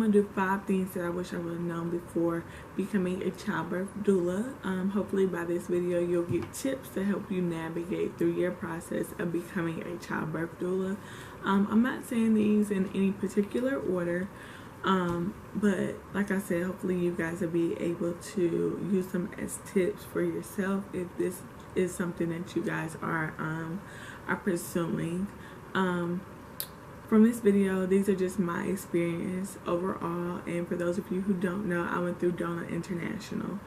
going to do 5 things that I wish I would have known before becoming a childbirth doula. Hopefully by this video you'll get tips to help you navigate through your process of becoming a childbirth doula. I'm not saying these in any particular order, but like I said, hopefully you guys will be able to use them as tips for yourself if this is something that you guys are pursuing. From this video, these are just my experience overall, and for those of you who don't know, I went through Doula International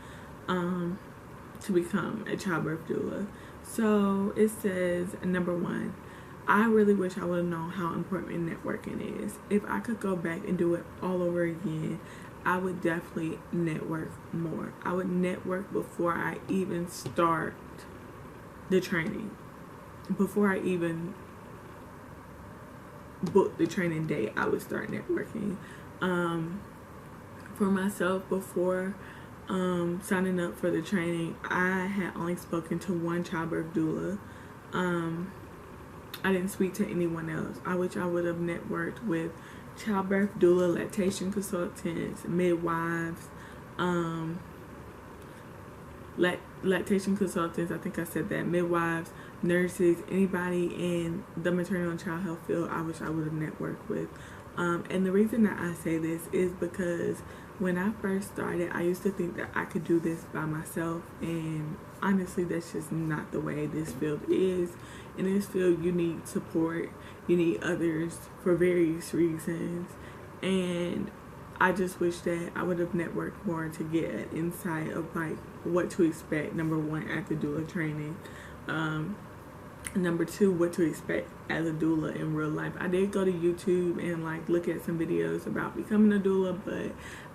to become a childbirth doula. So it says, number 1, I really wish I would have known how important networking is. If I could go back and do it all over again, I would definitely network more. I would network before I even start the training, before I even book the training day. I would start networking. For myself, before signing up for the training, I had only spoken to one childbirth doula. I didn't speak to anyone else. I wish I would have networked with childbirth doula, lactation consultants, midwives, lactation consultants, I think I said that, midwives, nurses, anybody in the maternal and child health field. I wish I would have networked with. And the reason that I say this is because when I first started, I used to think that I could do this by myself, and honestly that's just not the way this field is. In this field you need support, you need others for various reasons, and I just wish that I would have networked more to get an insight of like what to expect, number 1, at the doula training. Number 2, what to expect as a doula in real life. I did go to YouTube and like look at some videos about becoming a doula, but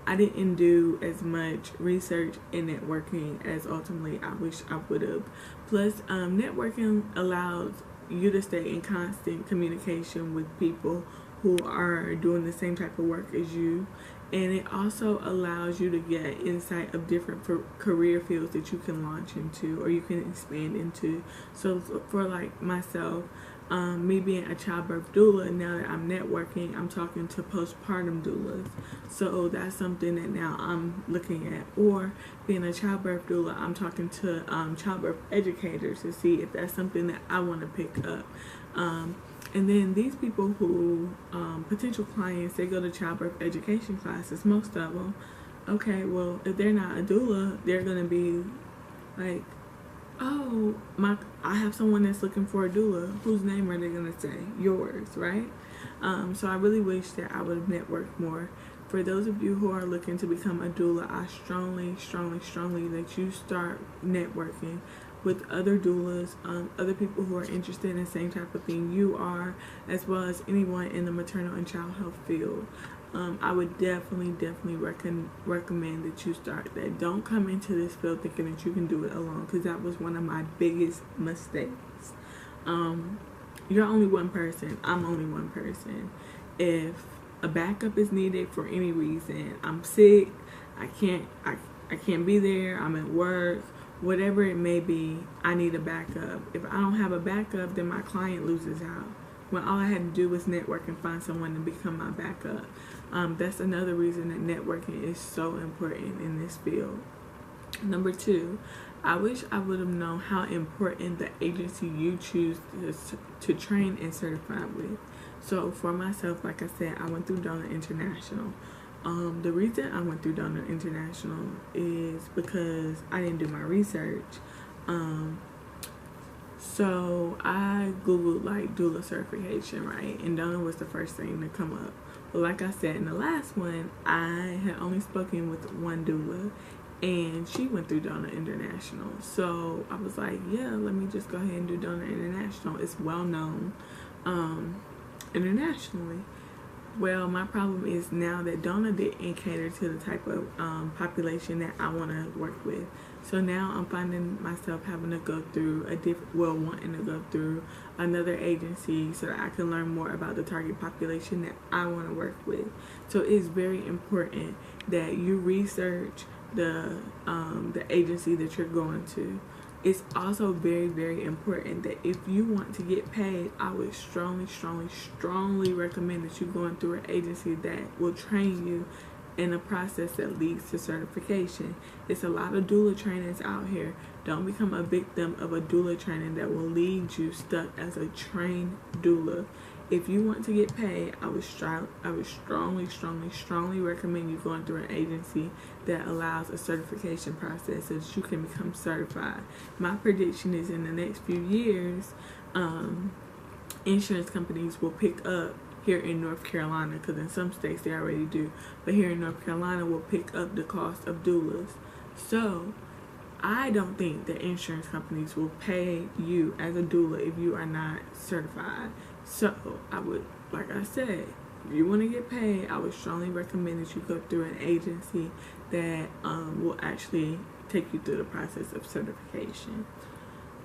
I didn't do as much research in networking as ultimately I wish I would have. Plus, networking allows you to stay in constant communication with people who are doing the same type of work as you, and it also allows you to get insight of different career fields that you can launch into or you can expand into. So for like myself, me being a childbirth doula, now that I'm networking, I'm talking to postpartum doulas, so that's something that now I'm looking at. Or being a childbirth doula, I'm talking to childbirth educators to see if that's something that I want to pick up. And then these people who, potential clients, they go to childbirth education classes, most of them. Okay, well, if they're not a doula, they're going to be like, oh, I have someone that's looking for a doula. Whose name are they going to say? Yours, right? So I really wish that I would have networked more. For those of you who are looking to become a doula, I strongly that you start networking with other doulas, other people who are interested in the same type of thing you are, as well as anyone in the maternal and child health field. I would definitely recommend that you start that. Don't come into this field thinking that you can do it alone, because that was one of my biggest mistakes. You're only one person. I'm only one person. If a backup is needed for any reason, I'm sick, I can't be there, I'm at work, whatever it may be, I need a backup. If I don't have a backup, then my client loses out, when all I had to do was network and find someone to become my backup. That's another reason that networking is so important in this field. Number 2, I wish I would have known how important the agency you choose to train and certify with. So for myself, like I said, I went through Doula International. The reason I went through Doula International is because I didn't do my research. So I googled like doula certification, right? And Doula was the first thing to come up. But like I said in the last one, I had only spoken with one doula, and she went through Doula International. So I was like, yeah, let me just go ahead and do Doula International. It's well known internationally. Well, my problem is now that Doula didn't cater to the type of population that I want to work with. So now I'm finding myself having to go through wanting to go through another agency so that I can learn more about the target population that I want to work with. So it's very important that you research the agency that you're going to. it's also very, very important that if you want to get paid, I would strongly, strongly, strongly recommend that you're going through an agency that will train you in a process that leads to certification. It's a lot of doula trainings out here. Don't become a victim of a doula training that will lead you stuck as a trained doula. If you want to get paid, I would strongly, strongly, strongly recommend you going through an agency that allows a certification process so that you can become certified. My prediction is in the next few years, insurance companies will pick up here in North Carolina, because in some states they already do, but here in North Carolina will pick up the cost of doulas. So I don't think that insurance companies will pay you as a doula if you are not certified. So I would, like I said, if you want to get paid, I would strongly recommend that you go through an agency that will actually take you through the process of certification.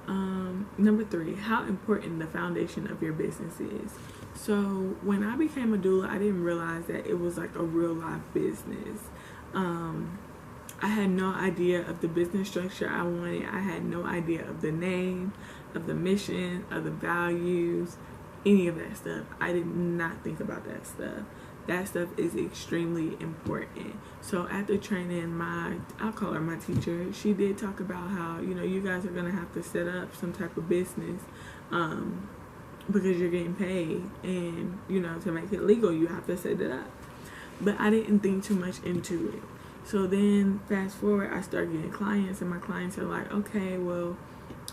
Number 3, how important the foundation of your business is. So when I became a doula, I didn't realize that it was like a real life business. I had no idea of the business structure I wanted. I had no idea of the name, of the mission, of the values, any of that stuff. I did not think about that stuff. That stuff is extremely important. So after training, I'll call her my teacher, she did talk about how, you guys are going to have to set up some type of business because you're getting paid. And, to make it legal, you have to set it up. But I didn't think too much into it. So then fast forward, I started getting clients, and my clients are like, okay, well,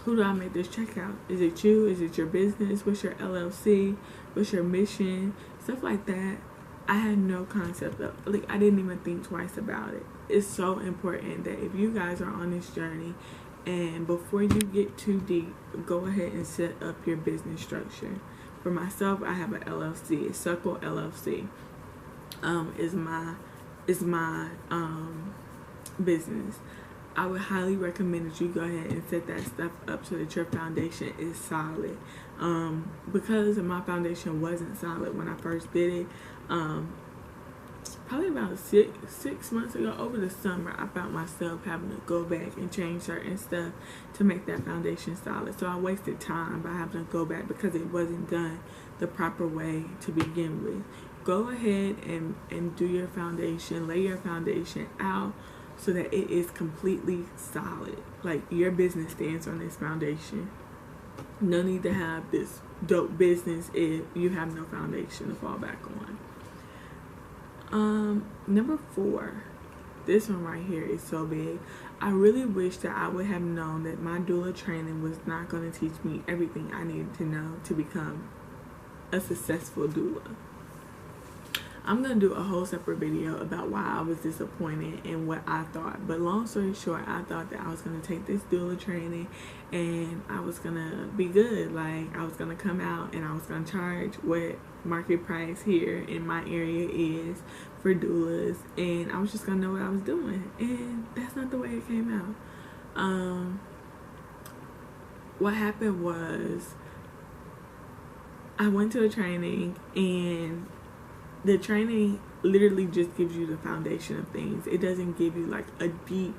who do I make this check out? Is it you? Is it your business? What's your LLC? What's your mission? Stuff like that. I had no concept of, I didn't even think twice about it. It's so important that if you guys are on this journey, and before you get too deep, go ahead and set up your business structure. For myself, I have an LLC. It's Circle LLC. Is my business. I would highly recommend that you go ahead and set that stuff up so that your foundation is solid. Because my foundation wasn't solid when I first did it, probably about six months ago, over the summer, I found myself having to go back and change certain stuff to make that foundation solid. So I wasted time by having to go back because it wasn't done the proper way to begin with. Go ahead and do your foundation, lay your foundation out so that it is completely solid. Like, your business stands on this foundation. No need to have this dope business if you have no foundation to fall back on. Number 4, this one right here is so big. I really wish that I would have known that my doula training was not going to teach me everything I needed to know to become a successful doula. I'm going to do a whole separate video about why I was disappointed and what I thought. But long story short, I thought that I was going to take this doula training and I was going to be good. Like, I was going to come out and I was going to charge what market price here in my area is for doulas. And I was just going to know what I was doing. And that's not the way it came out. What happened was I went to a training, and the training literally just gives you the foundation of things. It doesn't give you like a deep,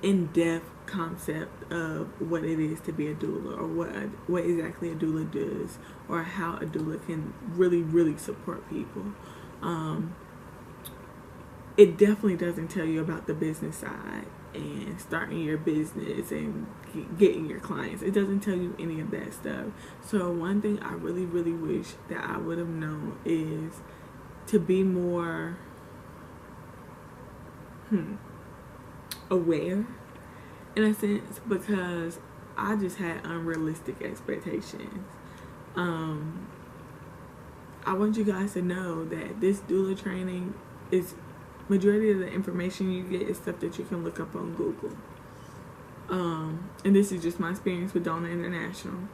in-depth concept of what it is to be a doula, or what exactly a doula does, or how a doula can really, really support people. It definitely doesn't tell you about the business side and starting your business and getting your clients. It doesn't tell you any of that stuff. So one thing I really, really wish that I would have known is to be more aware, in a sense, because I just had unrealistic expectations. I want you guys to know that this doula training is, majority of the information you get is stuff that you can look up on Google. And this is just my experience with Doula International.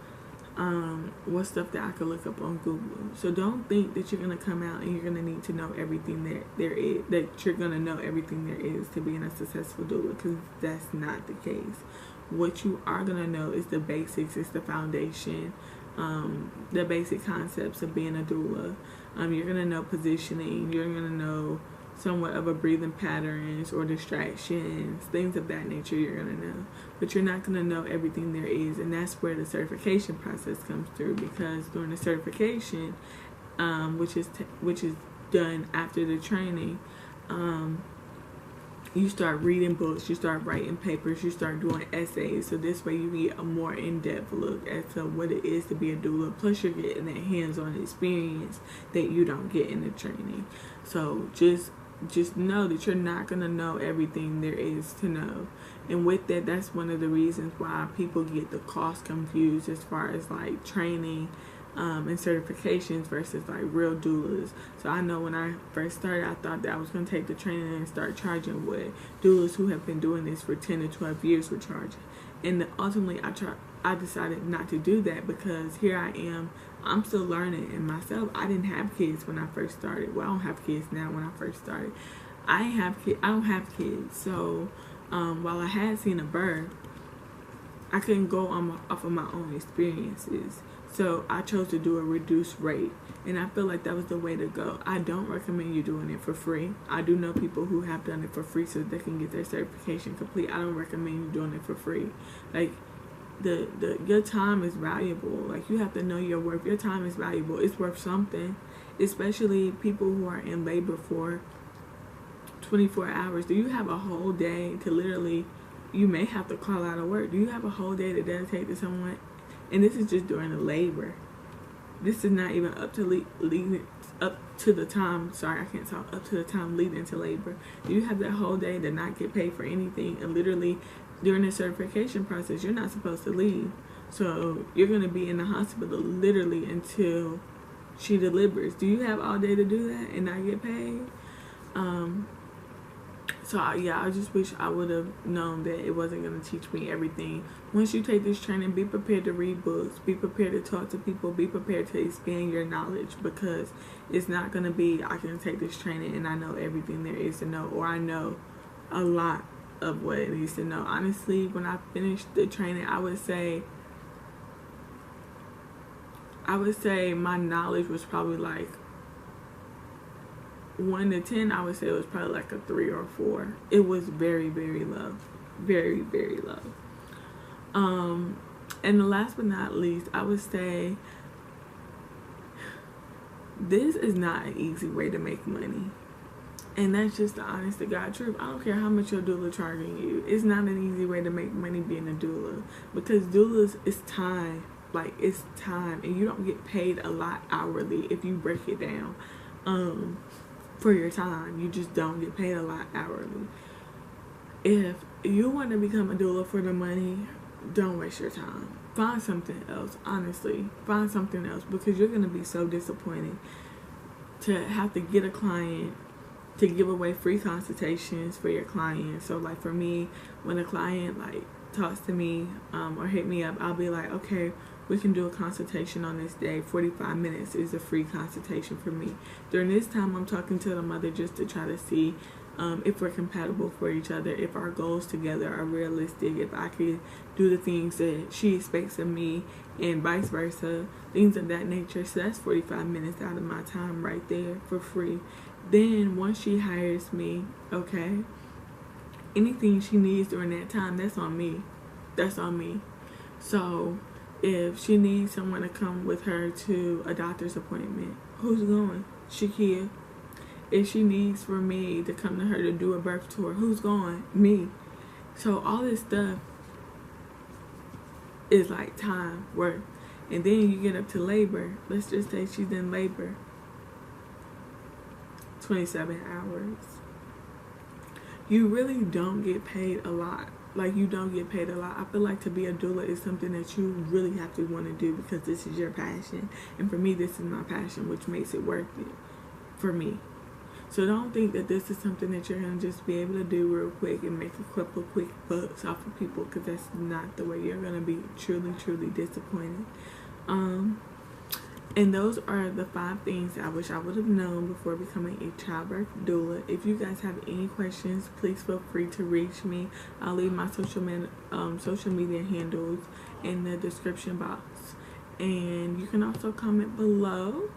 What stuff that I could look up on Google. So don't think that you're gonna come out and you're gonna need to know everything that there is, that you're gonna know everything there is to being a successful doula, because that's not the case. What you are gonna know is the basics, it's the foundation, the basic concepts of being a doula. You're gonna know positioning, you're gonna know somewhat of a breathing patterns or distractions, things of that nature, you're going to know. But you're not going to know everything there is, and that's where the certification process comes through, because during the certification, which is done after the training, you start reading books, you start writing papers, you start doing essays, so this way you get a more in-depth look as to what it is to be a doula, plus you're getting that hands-on experience that you don't get in the training. So just know that you're not going to know everything there is to know. And with that, that's one of the reasons why people get the cost confused as far as like training and certifications versus like real doulas. So I know when I first started, I thought that I was going to take the training and start charging what doulas who have been doing this for 10 to 12 years were charging. And ultimately I decided not to do that, because here I am, I'm still learning. And myself, I didn't have kids when I first started. Well, I don't have kids now. When I first started, I don't have kids. So while I had seen a birth, I couldn't go off of my own experiences. So I chose to do a reduced rate, and I feel like that was the way to go. I don't recommend you doing it for free. I do know people who have done it for free so they can get their certification complete. I don't recommend you doing it for free. Like, your time is valuable. Like, you have to know your worth. Your time is valuable. It's worth something, especially people who are in labor for 24 hours. Do you have a whole day to literally, you may have to call out of work. Do you have a whole day to dedicate to someone? And this is just during the labor. This is not even up to the time. Sorry, I can't talk. Up to the time leading to labor. Do you have that whole day to not get paid for anything? And literally, during the certification process, you're not supposed to leave. So you're going to be in the hospital literally until she delivers. Do you have all day to do that and not get paid? So I just wish I would have known that it wasn't going to teach me everything. Once you take this training, be prepared to read books, be prepared to talk to people, be prepared to expand your knowledge, because it's not going to be, I can take this training and I know everything there is to know, or I know a lot of what it needs to know. Honestly, when I finished the training, I would say my knowledge was probably like 1 to 10. I would say it was probably like a 3 or 4. It was very, very low. Very, very low. And the last but not least, I would say this is not an easy way to make money. And that's just the honest to God truth. I don't care how much your doula charging you. It's not an easy way to make money being a doula, because doulas is time. Like, it's time, and you don't get paid a lot hourly if you break it down. For your time, you just don't get paid a lot hourly. If you want to become a doula for the money, don't waste your time. Find something else. Honestly, find something else, because you're going to be so disappointed to have to get a client to give away free consultations for your clients. So like for me, when a client like talks to me or hit me up, I'll be like, okay, we can do a consultation on this day. 45 minutes is a free consultation for me. During this time, I'm talking to the mother just to try to see if we're compatible for each other, if our goals together are realistic, if I could do the things that she expects of me, and vice versa, things of that nature. So that's 45 minutes out of my time right there for free. Then once she hires me, okay, anything she needs during that time, that's on me. That's on me. So if she needs someone to come with her to a doctor's appointment, who's going? Shakia. If she needs for me to come to her to do a birth tour, who's going? Me. So all this stuff is like time, work. And then you get up to labor. Let's just say she's in labor 27 hours. You really don't get paid a lot. Like, you don't get paid a lot. I feel like to be a doula is something that you really have to want to do, because this is your passion. And for me, this is my passion, which makes it worth it for me. So don't think that this is something that you're going to just be able to do real quick and make a couple of quick bucks off of people, because that's not the way. You're going to be truly, truly disappointed. And those are the 5 things I wish I would have known before becoming a childbirth doula. If you guys have any questions, please feel free to reach me. I'll leave my social media handles in the description box. And you can also comment below.